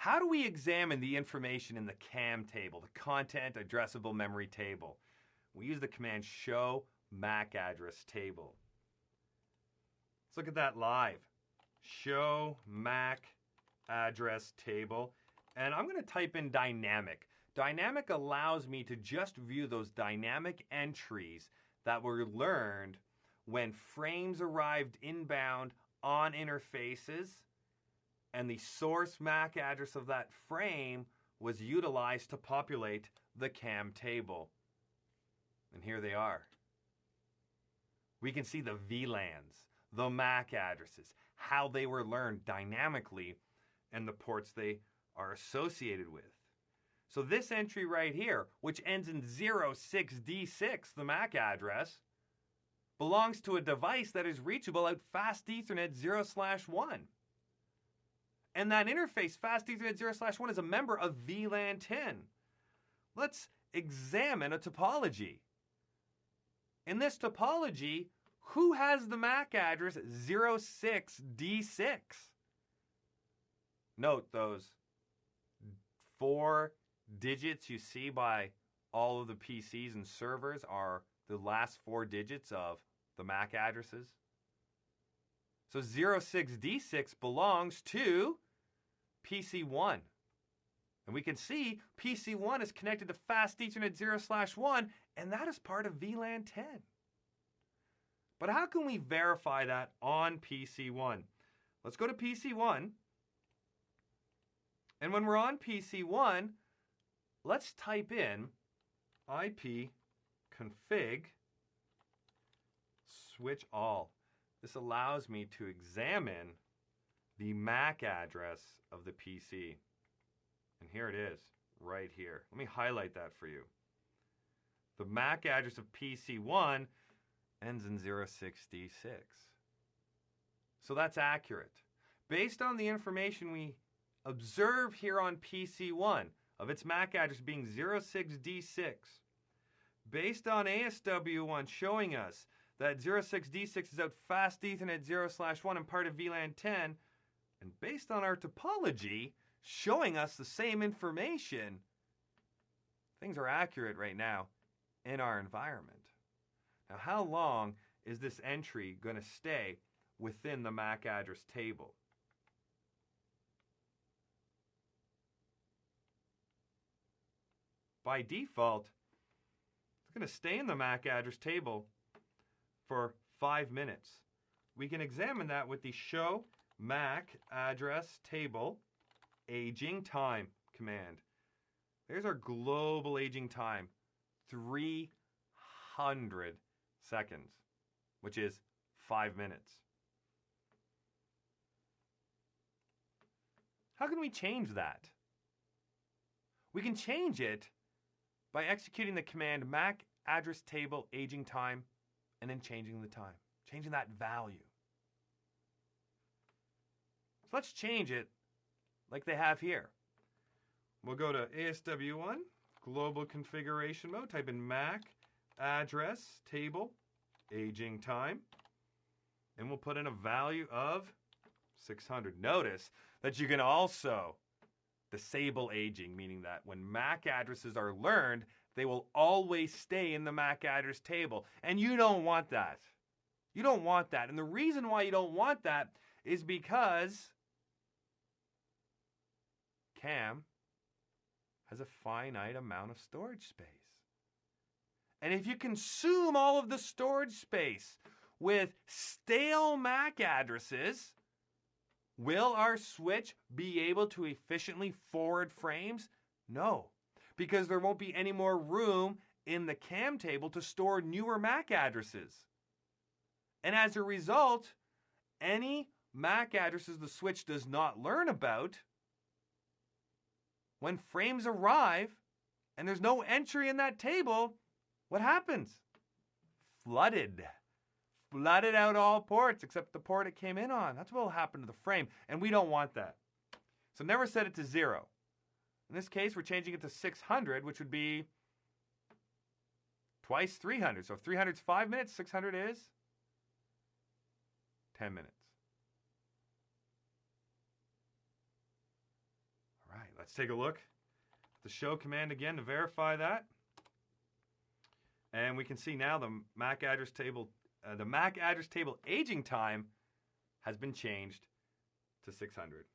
How do we examine the information in the CAM table, the Content Addressable Memory Table? We use the command show MAC address table. Let's look at that live. Show MAC address table. And I'm going to type in dynamic. Dynamic allows me to just view those dynamic entries that were learned when frames arrived inbound on interfaces and the source MAC address of that frame was utilized to populate the CAM table. And here they are. We can see the VLANs, the MAC addresses, how they were learned dynamically, and the ports they are associated with. So this entry right here, which ends in 06D6, the MAC address, belongs to a device that is reachable at Fast Ethernet 0/1. And that interface, Fast Ethernet 0/1, is a member of VLAN 10. Let's examine a topology. In this topology, who has the MAC address 06D6? Note those 4 digits you see by all of the PCs and servers are the last 4 digits of the MAC addresses. So 06D6 belongs to PC1. And we can see PC1 is connected to Fast Ethernet 0/1, and that is part of VLAN 10. But how can we verify that on PC1? Let's go to PC1. And when we're on PC1, let's type in ipconfig switch all. This allows me to examine the MAC address of the PC. And here it is, right here. Let me highlight that for you. The MAC address of PC1 ends in 06D6. So that's accurate. Based on the information we observe here on PC1 of its MAC address being 06D6, based on ASW1 showing us that 06D6 is out Fast Ethernet 0/1 and part of VLAN 10, and based on our topology showing us the same information, things are accurate right now in our environment. Now, how long is this entry going to stay within the MAC address table? By default, it's going to stay in the MAC address table for 5 minutes. We can examine that with the show MAC address table aging time command. There's our global aging time, 300 seconds, which is 5 minutes. How can we change that? We can change it by executing the command MAC address table aging time and then changing the time, changing that value. So let's change it like they have here. We'll go to ASW1, global configuration mode, type in MAC address table aging time, and we'll put in a value of 600. Notice that you can also disable aging, meaning that when MAC addresses are learned, they will always stay in the MAC address table. And you don't want that. You don't want that. And the reason why you don't want that is because CAM has a finite amount of storage space. And if you consume all of the storage space with stale MAC addresses, will our switch be able to efficiently forward frames? No, because there won't be any more room in the CAM table to store newer MAC addresses. And as a result, any MAC addresses the switch does not learn about, when frames arrive and there's no entry in that table, what happens? Flooded out all ports except the port it came in on. That's what will happen to the frame, and we don't want that. So never set it to 0. In this case, we're changing it to 600, which would be twice 300. So if 300 is 5 minutes, 600 is 10 minutes. All right. Let's take a look. The show command again to verify that. And we can see now the MAC address table aging time has been changed to 600.